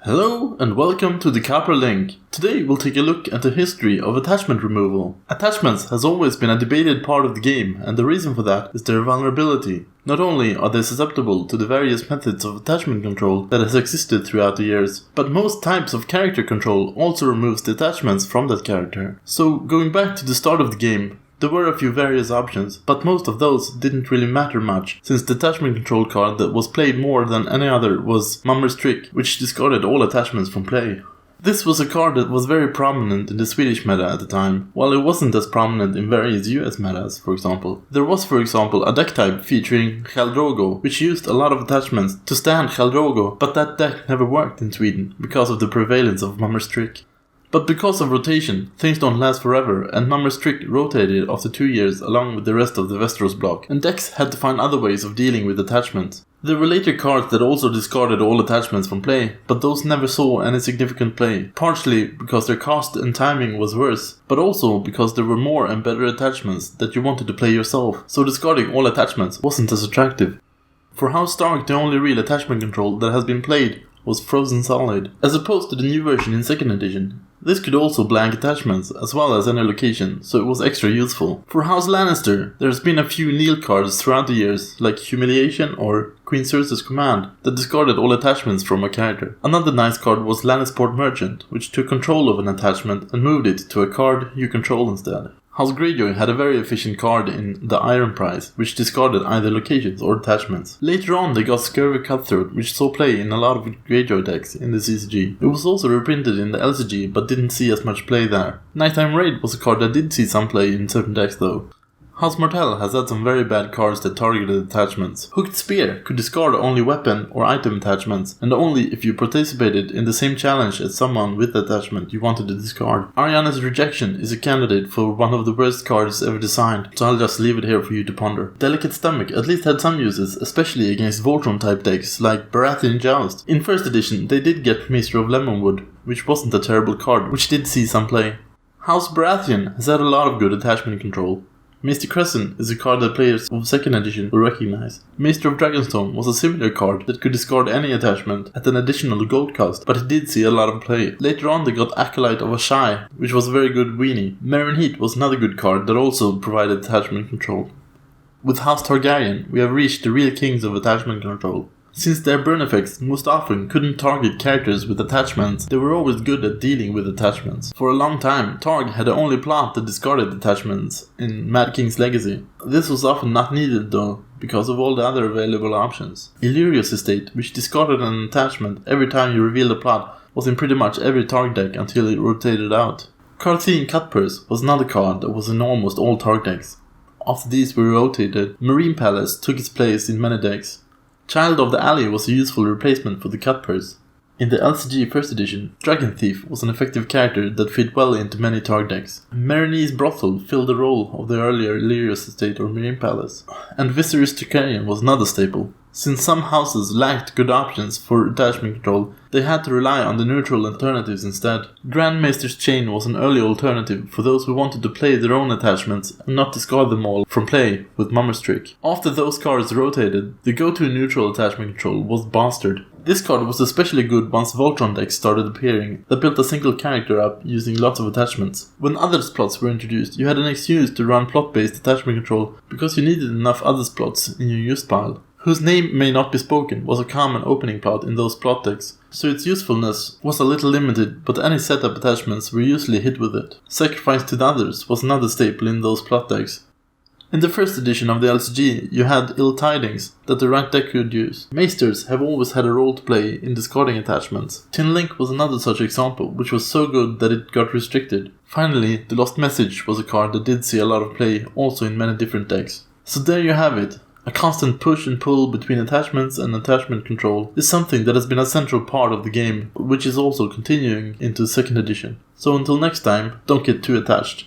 Hello and welcome to the Copper Link. Today we'll take a look at the history of attachment removal. Attachments has always been a debated part of the game, and the reason for that is their vulnerability. Not only are they susceptible to the various methods of attachment control that has existed throughout the years, but most types of character control also removes the attachments from that character. So going back to the start of the game, there were a few various options, but most of those didn't really matter much, since the attachment control card that was played more than any other was Mummer's Trick, which discarded all attachments from play. This was a card that was very prominent in the Swedish meta at the time, while it wasn't as prominent in various US metas, for example. There was, for example, a deck type featuring Khaldrogo, which used a lot of attachments to stand Khaldrogo, but that deck never worked in Sweden because of the prevalence of Mummer's Trick. But because of rotation, things don't last forever, and Mummer's Trick rotated after 2 years along with the rest of the Westeros block, and decks had to find other ways of dealing with attachments. There were later cards that also discarded all attachments from play, but those never saw any significant play, partially because their cost and timing was worse, but also because there were more and better attachments that you wanted to play yourself, so discarding all attachments wasn't as attractive. For House Stark, the only real attachment control that has been played was Frozen Solid, as opposed to the new version in 2nd edition. This could also blank attachments, as well as any location, so it was extra useful. For House Lannister, there's been a few kneel cards throughout the years, like Humiliation or Queen Cersei's Command, that discarded all attachments from a character. Another nice card was Lannisport Merchant, which took control of an attachment and moved it to a card you control instead. House Greyjoy had a very efficient card in the Iron Prize, which discarded either locations or attachments. Later on they got Scurvy Cutthroat, which saw play in a lot of Greyjoy decks in the CCG. It was also reprinted in the LCG, but didn't see as much play there. Nighttime Raid was a card that did see some play in certain decks though. House Martell has had some very bad cards that targeted attachments. Hooked Spear could discard only weapon or item attachments, and only if you participated in the same challenge as someone with the attachment you wanted to discard. Ariana's Rejection is a candidate for one of the worst cards ever designed, so I'll just leave it here for you to ponder. Delicate Stomach at least had some uses, especially against Voltron type decks like Baratheon Joust. In 1st edition they did get Maester of Lemonwood, which wasn't a terrible card, which did see some play. House Baratheon has had a lot of good attachment control. Maester Crescent is a card that players of 2nd edition will recognize. Maester of Dragonstone was a similar card that could discard any attachment at an additional gold cost, but it did see a lot of play. Later on they got Acolyte of Ashai, which was a very good weenie. Meryn Heat was another good card that also provided attachment control. With House Targaryen, we have reached the real kings of attachment control. Since their burn effects most often couldn't target characters with attachments, they were always good at dealing with attachments. For a long time, Targ had the only plot that discarded attachments in Mad King's Legacy. This was often not needed though, because of all the other available options. Olivias Estate, which discarded an attachment every time you revealed a plot, was in pretty much every Targ deck until it rotated out. Carthene Cutpurse was another card that was in almost all Targ decks. After these were rotated, Marine Palace took its place in many decks. Child of the Alley was a useful replacement for the Cutpurse. In the LCG 1st edition, Dragon Thief was an effective character that fit well into many Targ decks. Mereny's Brothel filled the role of the earlier Olivias Estate or Marine Palace. And Viserys Targaryen was another staple. Since some houses lacked good options for attachment control, they had to rely on the neutral alternatives instead. Grand Maester's Chain was an early alternative for those who wanted to play their own attachments and not discard them all from play with Mummer's Trick. After those cards rotated, the go-to neutral attachment control was Bastard. This card was especially good once Voltron Deck started appearing, that built a single character up using lots of attachments. When Others plots were introduced, you had an excuse to run plot-based attachment control because you needed enough Others plots in your used pile. Whose Name May Not Be Spoken was a common opening plot in those plot decks, so its usefulness was a little limited, but any setup attachments were usually hit with it. Sacrifice to the Others was another staple in those plot decks. In the 1st edition of the LCG, you had Ill Tidings that the right deck could use. Maesters have always had a role to play in discarding attachments. Tin Link was another such example, which was so good that it got restricted. Finally, The Lost Message was a card that did see a lot of play, also in many different decks. So there you have it. A constant push and pull between attachments and attachment control is something that has been a central part of the game, which is also continuing into 2nd edition. So until next time, don't get too attached.